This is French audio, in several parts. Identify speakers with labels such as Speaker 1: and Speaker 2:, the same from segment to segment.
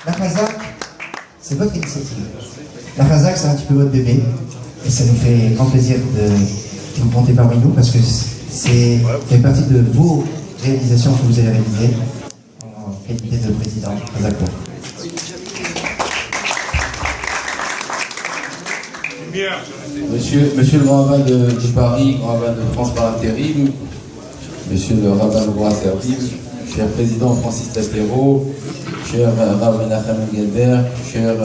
Speaker 1: La Chazak, c'est votre initiative. La Chazak, c'est un petit peu votre bébé. Et ça nous fait grand plaisir que vous comptez parmi nous parce que c'est fait partie de vos réalisations que vous avez réalisées en qualité de président Chazako.
Speaker 2: Monsieur le grand rabbin de Paris, grand rabbin de France par intérim, monsieur le rabbin roi Servil, cher président Francis Tatero, cher Rav Menachem Engelberg, cher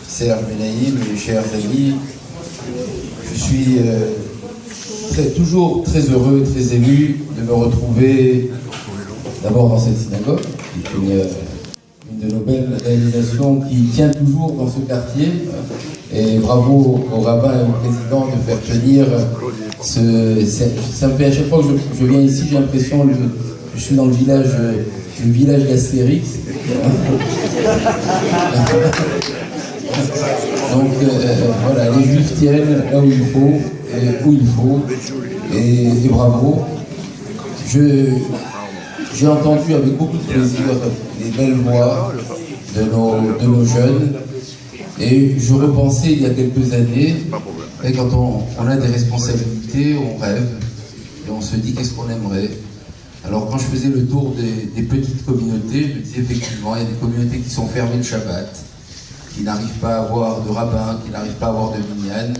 Speaker 2: Serge Benaïm, chers amis, je suis toujours très heureux et très ému de me retrouver d'abord dans cette synagogue, qui est une de nos belles réalisations qui tient toujours dans ce quartier. Et bravo au rabbin et au président de faire tenir ça me fait à chaque fois que je viens ici, j'ai l'impression que je suis dans le village d'Astérix. Donc voilà, les Juifs tiennent là où il faut, et bravo. J'ai entendu avec beaucoup de plaisir les belles voix de nos jeunes. Et je repensais il y a quelques années, et quand on a des responsabilités, on rêve, et on se dit qu'est-ce qu'on aimerait. Alors quand je faisais le tour des petites communautés, je me disais effectivement, il y a des communautés qui sont fermées le Shabbat, qui n'arrivent pas à avoir de rabbin, qui n'arrivent pas à avoir de minyan.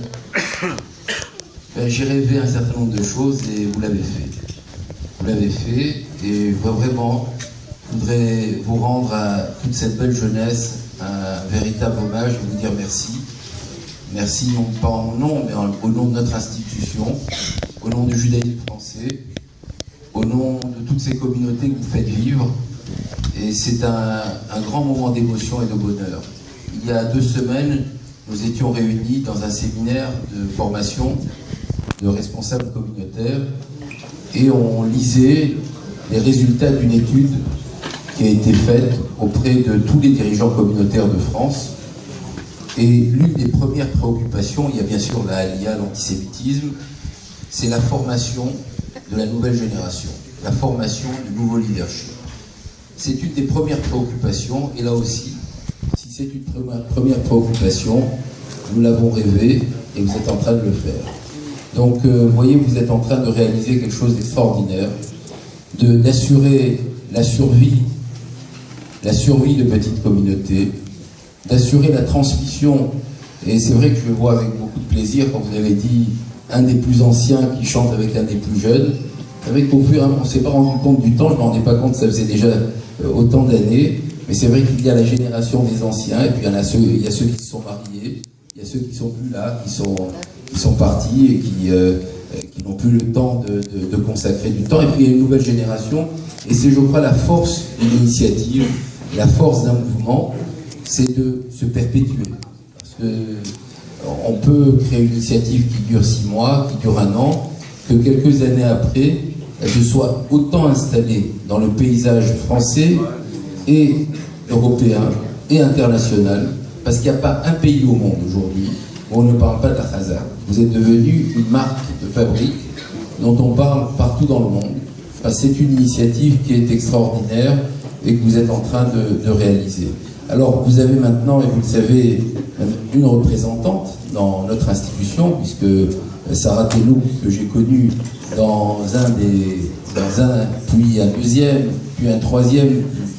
Speaker 2: J'ai rêvé un certain nombre de choses et vous l'avez fait. Vous l'avez fait, et vraiment, je voudrais vous rendre à toute cette belle jeunesse un véritable hommage et vous dire merci. Merci non pas en mon nom, mais au nom de notre institution, au nom du judaïsme français, au nom de toutes ces communautés que vous faites vivre. Et c'est un grand moment d'émotion et de bonheur. Il y a 2 semaines, nous étions réunis dans un séminaire de formation de responsables communautaires et on lisait les résultats d'une étude qui a été faite auprès de tous les dirigeants communautaires de France. Et l'une des premières préoccupations, il y a bien sûr la Aliyah, l'antisémitisme, c'est la formation de la nouvelle génération, la formation du nouveau leadership. C'est une des premières préoccupations, et là aussi, si c'est une première préoccupation, nous l'avons rêvé et vous êtes en train de le faire. Donc, vous voyez, vous êtes en train de réaliser quelque chose d'extraordinaire, d'assurer la survie de petites communautés, d'assurer la transmission. Et c'est vrai que je vois avec beaucoup de plaisir quand vous avez dit un des plus anciens qui chante avec un des plus jeunes. C'est vrai qu'au fur et à mesure, on ne s'est pas rendu compte du temps, je ne me rendais pas compte, ça faisait déjà autant d'années, mais c'est vrai qu'il y a la génération des anciens, et puis il y a ceux qui se sont mariés, il y a ceux qui ne sont plus là, qui sont partis et qui n'ont plus le temps de consacrer du temps, et puis il y a une nouvelle génération, et c'est, je crois, la force d'une initiative, la force d'un mouvement, c'est de se perpétuer. Parce qu'on peut créer une initiative qui dure 6 mois, qui dure 1 an, que quelques années après, elle se soit autant installée dans le paysage français et européen et international, parce qu'il n'y a pas un pays au monde aujourd'hui où on ne parle pas de la Chazak. Vous êtes devenu une marque de fabrique dont on parle partout dans le monde. C'est une initiative qui est extraordinaire et que vous êtes en train de réaliser. Alors, vous avez maintenant, et vous le savez, une représentante dans notre institution, puisque Sarah Tellouk, que j'ai connue dans un, puis un 2e, puis un 3e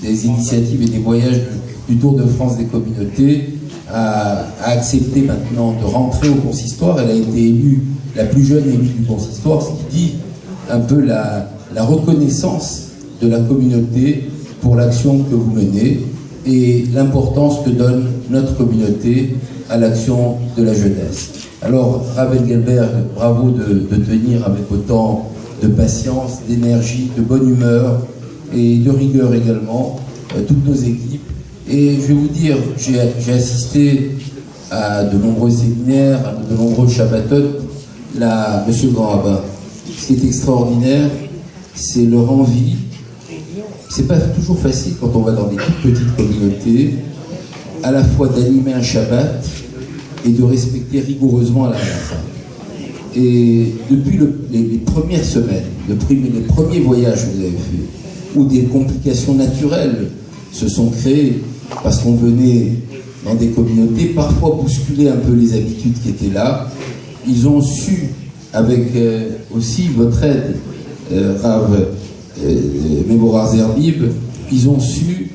Speaker 2: des initiatives et des voyages du Tour de France des communautés, a accepté maintenant de rentrer au consistoire. Elle a été élue, la plus jeune élue du consistoire, ce qui dit un peu la reconnaissance de la communauté pour l'action que vous menez et l'importance que donne notre communauté à l'action de la jeunesse. Alors, Rav Engelberg, bravo de tenir avec autant de patience, d'énergie, de bonne humeur et de rigueur également toutes nos équipes. Et je vais vous dire, j'ai assisté à de nombreux séminaires, à de nombreux Shabbatot. Là, monsieur le grand rabbin, ce qui est extraordinaire, c'est leur envie. C'est pas toujours facile quand on va dans des toutes petites communautés, à la fois d'animer un Shabbat et de respecter rigoureusement la halakha. Et depuis les premières semaines, les premiers voyages que vous avez faits, où des complications naturelles se sont créées, parce qu'on venait dans des communautés, parfois bousculer un peu les habitudes qui étaient là. Ils ont su, avec aussi votre aide, Rav Mevorach Zerbib, ils ont su,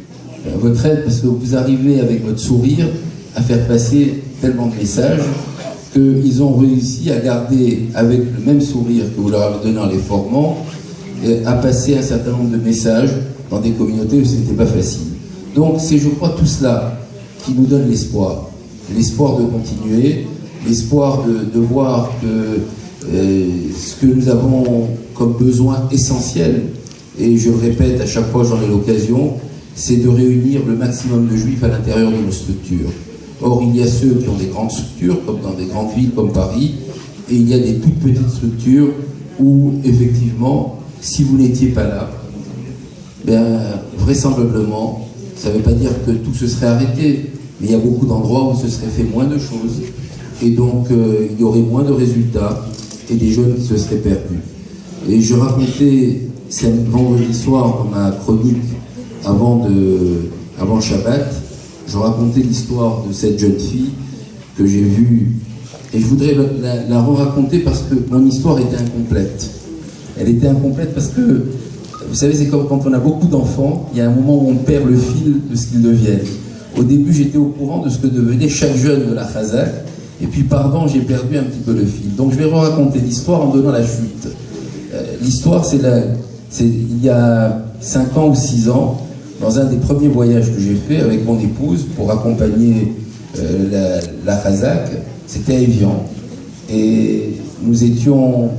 Speaker 2: votre aide, parce que vous arrivez avec votre sourire à faire passer tellement de messages qu'ils ont réussi à garder, avec le même sourire que vous leur avez donné en les formant, à passer un certain nombre de messages dans des communautés où ce n'était pas facile. Donc c'est, je crois, tout cela qui nous donne l'espoir. L'espoir de continuer, l'espoir de voir que ce que nous avons comme besoin essentiel, et je le répète à chaque fois que j'en ai l'occasion, c'est de réunir le maximum de juifs à l'intérieur de nos structures. Or, il y a ceux qui ont des grandes structures, comme dans des grandes villes comme Paris, et il y a des toutes petites structures où, effectivement, si vous n'étiez pas là, bien, vraisemblablement, ça ne veut pas dire que tout se serait arrêté, mais il y a beaucoup d'endroits où ce serait fait moins de choses, et donc il y aurait moins de résultats, et des jeunes qui se seraient perdus. Et je racontais ce vendredi soir dans ma chronique avant le Shabbat, je racontais l'histoire de cette jeune fille que j'ai vue, et je voudrais la re-raconter parce que mon histoire était incomplète. Elle était incomplète parce que, vous savez, c'est comme quand on a beaucoup d'enfants, il y a un moment où on perd le fil de ce qu'ils deviennent. Au début, j'étais au courant de ce que devenait chaque jeune de la Chazak, et puis, pardon, j'ai perdu un petit peu le fil. Donc je vais re-raconter l'histoire en donnant la chute. L'histoire, c'est il y a 5 ans ou 6 ans, dans un des premiers voyages que j'ai fait avec mon épouse pour accompagner la Chazak, c'était à Évian. Et nous étions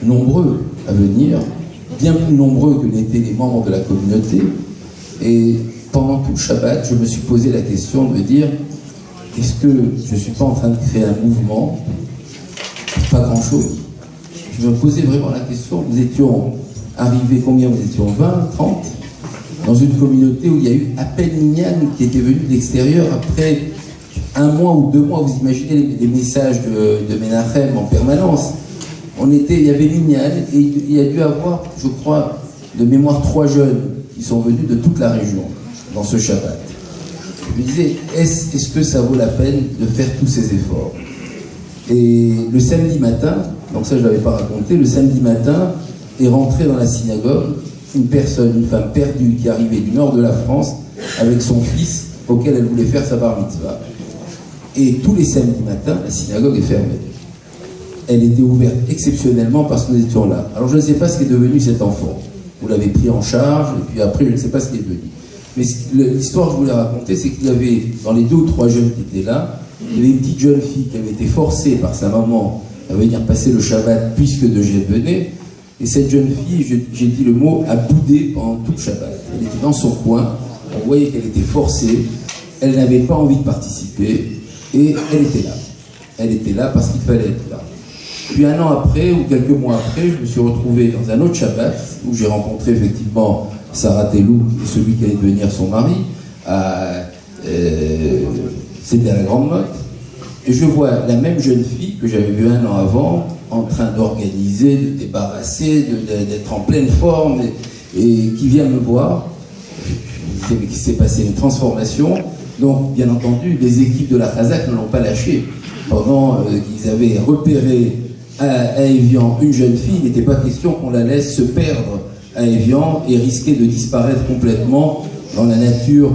Speaker 2: nombreux à venir, bien plus nombreux que n'étaient les membres de la communauté. Et pendant tout le Shabbat, je me suis posé la question de me dire, est-ce que je ne suis pas en train de créer un mouvement? Pas grand-chose. Je me posais vraiment la question. Nous étions arrivés, combien nous étions? 20, 30, dans une communauté où il y a eu à peine Minyan qui était venu de l'extérieur après 1 mois ou 2 mois. Vous imaginez les messages de Menachem en permanence. Il y avait Minyan et il y a dû avoir, je crois, de mémoire 3 jeunes qui sont venus de toute la région dans ce Shabbat. Je me disais, est-ce que ça vaut la peine de faire tous ces efforts? Et le samedi matin, donc ça je ne l'avais pas raconté, le samedi matin est rentrée dans la synagogue une femme perdue qui arrivait du nord de la France avec son fils auquel elle voulait faire sa bar mitzvah. Et tous les samedis matins, la synagogue est fermée. Elle était ouverte exceptionnellement parce que nous étions là. Alors je ne sais pas ce qu'est devenu cet enfant. Vous l'avez pris en charge et puis après je ne sais pas ce qui est devenu. Mais l'histoire que je voulais raconter, c'est qu'il y avait, dans les 2 ou 3 jeunes qui étaient là, il y avait une petite jeune fille qui avait été forcée par sa maman à venir passer le Shabbat puisque de Gênes venait. Et cette jeune fille, j'ai dit le mot, a boudé pendant tout le Shabbat. Elle était dans son coin, on voyait qu'elle était forcée, elle n'avait pas envie de participer, et elle était là. Elle était là parce qu'il fallait être là. Puis 1 an après, ou quelques mois après, je me suis retrouvé dans un autre Shabbat, où j'ai rencontré effectivement Sarah Telou, et celui qui allait devenir son mari, c'était à la Grande Motte, et je vois la même jeune fille que j'avais vue 1 an avant, en train d'organiser, de débarrasser, d'être en pleine forme, et qui vient me voir. Je me disais, mais qu'il s'est passé une transformation. Donc, bien entendu, les équipes de la Chazak ne l'ont pas lâché. Pendant qu'ils avaient repéré à Évian une jeune fille, il n'était pas question qu'on la laisse se perdre à Évian et risquer de disparaître complètement dans la nature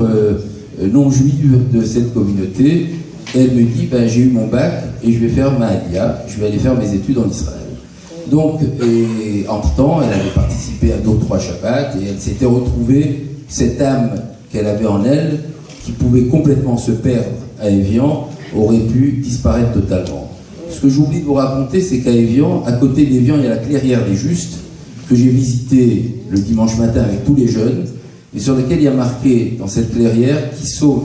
Speaker 2: non juive de cette communauté. Et elle me dit, ben, j'ai eu mon bac et je vais faire ma Aliyah, je vais aller faire mes études en Israël. Donc, entre-temps, elle avait participé à 2 ou 3 Shabbats et elle s'était retrouvée, cette âme qu'elle avait en elle, qui pouvait complètement se perdre à Évian, aurait pu disparaître totalement. Ce que j'oublie de vous raconter, c'est qu'à Évian, à côté d'Évian, il y a la clairière des Justes, que j'ai visité le dimanche matin avec tous les jeunes, et sur lequel il y a marqué, dans cette clairière, qui sauve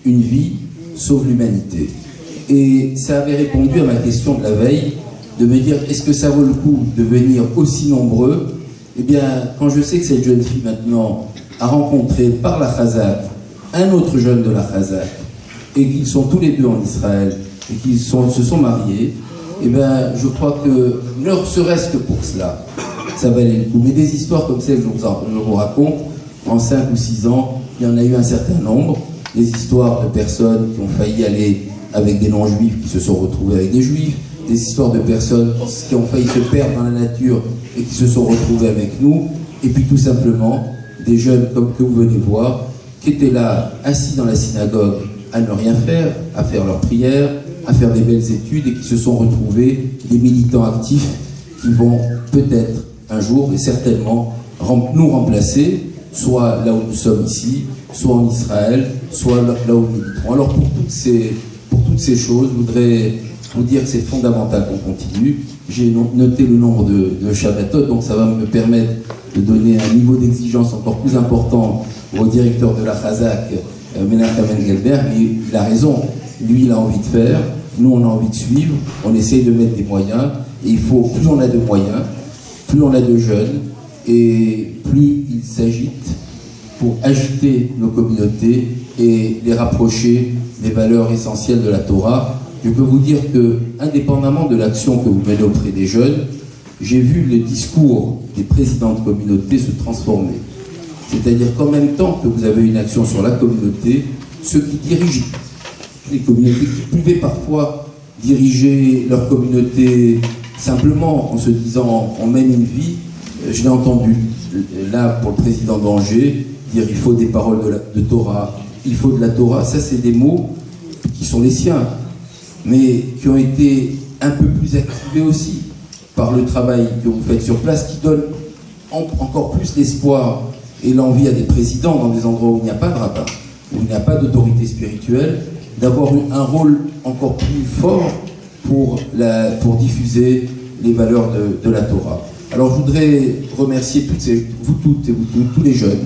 Speaker 2: une vie, sauve l'humanité. Et ça avait répondu à ma question de la veille, de me dire, est-ce que ça vaut le coup de venir aussi nombreux? Eh bien, quand je sais que cette jeune fille maintenant a rencontré par la Chazak un autre jeune de la Chazak, et qu'ils sont tous les 2 en Israël, et qu'ils se sont mariés, eh bien, je crois que, ne serait-ce que pour cela, ça valait le coup. Mais des histoires comme celles que je vous raconte, en 5 ou 6 ans, il y en a eu un certain nombre, des histoires de personnes qui ont failli aller avec des non-juifs qui se sont retrouvés avec des juifs, des histoires de personnes qui ont failli se perdre dans la nature et qui se sont retrouvés avec nous, et puis tout simplement des jeunes comme que vous venez voir, qui étaient là, assis dans la synagogue, à ne rien faire, à faire leurs prières, à faire des belles études, et qui se sont retrouvés des militants actifs qui vont peut-être un jour, et certainement, nous remplacer, soit là où nous sommes ici, soit en Israël, soit là où nous militerons. Alors pour toutes ces choses, je voudrais vous dire que c'est fondamental qu'on continue. J'ai noté le nombre de Shabbatot, donc ça va me permettre de donner un niveau d'exigence encore plus important au directeur de la Chazak, Menachem Engelberg, mais il a raison. Lui, il a envie de faire, nous, on a envie de suivre, on essaye de mettre des moyens, et il faut, plus on a de moyens, plus on a de jeunes, et plus ils s'agitent pour agiter nos communautés et les rapprocher des valeurs essentielles de la Torah. Je peux vous dire que, indépendamment de l'action que vous menez auprès des jeunes, j'ai vu le discours des présidents de communautés se transformer. C'est-à-dire qu'en même temps que vous avez une action sur la communauté, ceux qui dirigent les communautés, qui pouvaient parfois diriger leur communauté simplement en se disant on mène une vie, je l'ai entendu là pour le président d'Angers dire il faut des paroles de Torah, il faut de la Torah, ça c'est des mots qui sont les siens, mais qui ont été un peu plus activés aussi par le travail que vous faites sur place, qui donne encore plus l'espoir et l'envie à des présidents dans des endroits où il n'y a pas de rabbin, où il n'y a pas d'autorité spirituelle, d'avoir un rôle encore plus fort pour diffuser les valeurs de la Torah. Alors je voudrais remercier vous toutes et vous tous les jeunes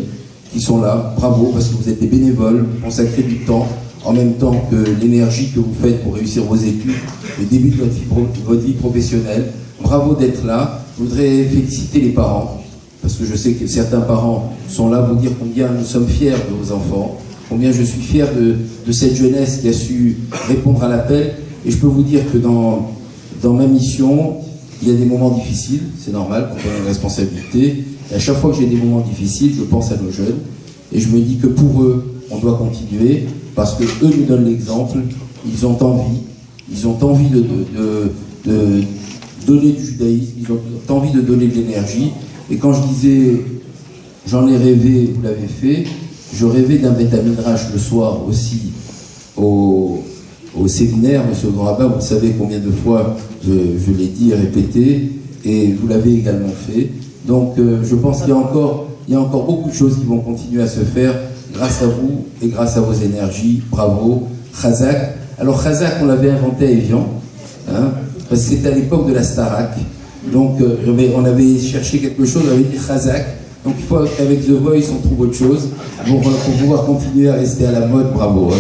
Speaker 2: qui sont là, bravo, parce que vous êtes des bénévoles, vous consacrez du temps, en même temps que l'énergie que vous faites pour réussir vos études, le début de votre vie professionnelle. Bravo d'être là. Je voudrais féliciter les parents, parce que je sais que certains parents sont là pour dire combien nous sommes fiers de vos enfants, combien je suis fier de cette jeunesse qui a su répondre à l'appel. Et je peux vous dire que dans ma mission, il y a des moments difficiles, c'est normal quand on a une responsabilité. Et à chaque fois que j'ai des moments difficiles, je pense à nos jeunes. Et je me dis que pour eux, on doit continuer, parce que eux nous donnent l'exemple, ils ont envie de donner du judaïsme, ils ont envie de donner de l'énergie. Et quand je disais, j'en ai rêvé, vous l'avez fait, je rêvais d'un Beth Midrash le soir aussi au séminaire, monsieur le rabbin, vous savez combien de fois je l'ai dit et répété, et vous l'avez également fait. Donc je pense qu'il y a encore beaucoup de choses qui vont continuer à se faire grâce à vous et grâce à vos énergies. Bravo, Chazak. Alors Chazak, on l'avait inventé à Evian, hein, parce que c'était à l'époque de la Starac. Donc on avait cherché quelque chose, on avait dit Chazak. Donc il faut qu'avec The Voice on trouve autre chose pour pouvoir continuer à rester à la mode. Bravo. Hein.